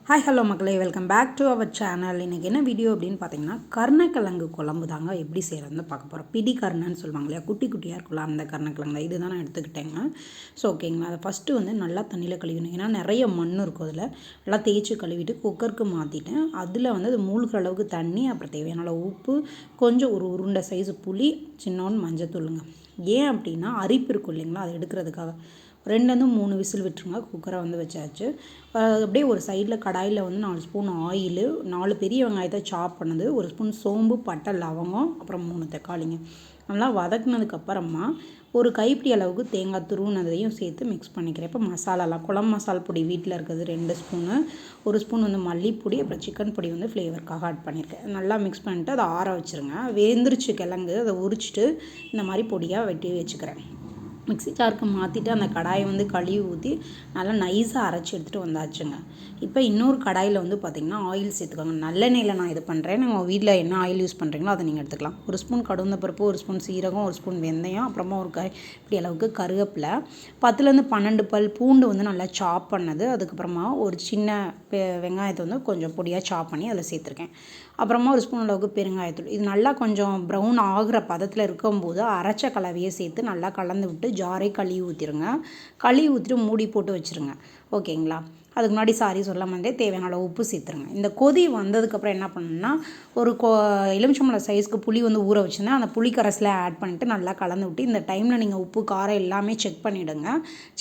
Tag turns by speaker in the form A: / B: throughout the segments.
A: Hi hello மக்களே, welcome back to our channel. இன்றைக்கி என்ன வீடியோ அப்படின்னு பார்த்தீங்கன்னா, கருணக்கிழங்கு குழம்பு தாங்க எப்படி செய்கிறதுன்னு பார்க்க போகிறோம். பிடி கருணைன்னு சொல்லுவாங்க இல்லையா, குட்டி குட்டியாக இருக்கலாம் அந்த கருணக்கிழங்கு தான். இதுதான் நான் எடுத்துக்கிட்டேங்க. ஸோ ஓகேங்களா, அதை ஃபஸ்ட்டு வந்து நல்லா தண்ணியில் கழுவிணும். ஏன்னா நிறைய மண் இருக்கும் அதில். நல்லா தேய்ச்சி கழுவிட்டு குக்கருக்கு மாற்றிட்டேன். அதில் வந்து அது மூழ்கிற அளவுக்கு தண்ணி, அப்புறம் தேவையான அளவு உப்பு, கொஞ்சம் ஒரு உருண்டை சைஸு புளி, சின்னோன்னு மஞ்சத்தூளுங்க. ஏன் அப்படின்னா அரிப்பு இருக்கும் இல்லைங்களா, அதை எடுக்கிறதுக்காக 2-3 விசில் விட்டுருங்க. குக்கரை வந்து வச்சாச்சு. அப்படியே ஒரு சைடில் கடாயில் வந்து 4 ஸ்பூன் ஆயிலு, 4 பெரிய வெங்காயத்தை சாப் பண்ணது, 1 ஸ்பூன் சோம்பு, பட்டை, லவங்கம், அப்புறம் 3 தக்காளிங்க. நல்லா வதக்குனதுக்கப்புறமா ஒரு கைப்பிடி அளவுக்கு தேங்காய் துருவுனதையும் சேர்த்து மிக்ஸ் பண்ணிக்கிறேன். இப்போ மசாலாலாம் குழம்பு மசாலா பொடி வீட்டில் இருக்கிறது 2 ஸ்பூனு, 1 ஸ்பூன் வந்து மல்லிப்பொடி, அப்புறம் சிக்கன் பொடி வந்து ஃப்ளேவருக்காக ஆட் பண்ணியிருக்கேன். நல்லா மிக்ஸ் பண்ணிட்டு அதை ஆற வச்சுருங்க. வெந்துருச்சு கிழங்கு, அதை உரிச்சிட்டு இந்த மாதிரி பொடியாக வெட்டி வச்சுக்கிறேன். மிக்ஸி ஜாருக்கு மாற்றிட்டு அந்த கடாயை வந்து கழுவி ஊற்றி நல்லா நைஸாக அரைச்சி எடுத்துகிட்டு வந்தாச்சுங்க. இப்போ இன்னொரு கடாயில் வந்து பார்த்திங்கன்னா ஆயில் சேர்த்துக்கோங்க. நல்லெண்ணெயில் நான் இது பண்ணுறேன். நீங்கள் வீட்டில் என்ன ஆயில் யூஸ் பண்ணுறீங்களோ அதை நீங்கள் எடுத்துக்கலாம். 1 ஸ்பூன் கடுந்த பருப்பு, 1 ஸ்பூன் சீரகம், 1 ஸ்பூன் வெந்தயம், அப்புறமா ஒரு இப்படி அளவுக்கு கருவேப்பிலை, 10-12 பல் பூண்டு வந்து நல்லா சாப் பண்ணது, அதுக்கப்புறமா ஒரு சின்ன வெங்காயத்தை வந்து கொஞ்சம் பொடியாக சாப் பண்ணி அதில் சேர்த்துருக்கேன். அப்புறமா 1 ஸ்பூன் அளவுக்கு பெருங்காயத்தூள். இது நல்லா கொஞ்சம் ப்ரௌன் ஆகிற பதத்தில் இருக்கும்போது அரைச்ச கலவையை சேர்த்து நல்லா கலந்து விட்டு ஜாரை கழுவி ஊற்றிடுங்க. கழுவி ஊற்றிட்டு மூடி போட்டு வச்சுருங்க. ஓகேங்களா, அதுக்கு முன்னாடி சொல்ல மாதிரி தேவையான அளவு உப்பு சேர்த்துருங்க. இந்த கொதி வந்ததுக்கப்புறம் என்ன பண்ணணும்னா, ஒரு எலுமிச்சம்பழம் சைஸ்க்கு புளி வந்து ஊற வச்சுருந்தேன். அந்த புளி கரைசலை ஆட் பண்ணிவிட்டு நல்லா கலந்து விட்டு, இந்த டைமில் நீங்கள் உப்பு காரம் எல்லாமே செக் பண்ணிவிடுங்க.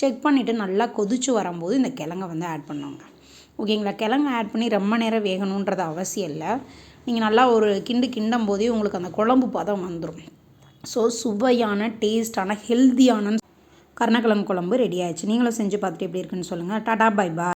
A: செக் பண்ணிவிட்டு நல்லா கொதிச்சு வரும்போது இந்த கிழங்கை வந்து ஆட் பண்ணுவாங்க. ஓகேங்களா, கிழங்கு ஆட் பண்ணி ரொம்ப நேரம் வேகணுன்றது அவசியம் இல்லை. நீங்கள் நல்லா ஒரு கிண்டும் போதே உங்களுக்கு அந்த குழம்பு பதம் வந்துடும். ஸோ சுவையான, டேஸ்டான, ஹெல்த்தியான கருணக்கிழங்கு குழம்பு ரெடி ஆயிடுச்சு. நீங்களும் செஞ்சு பார்த்துட்டு எப்படி இருக்குன்னு சொல்லுங்கள். Tata, bye bye.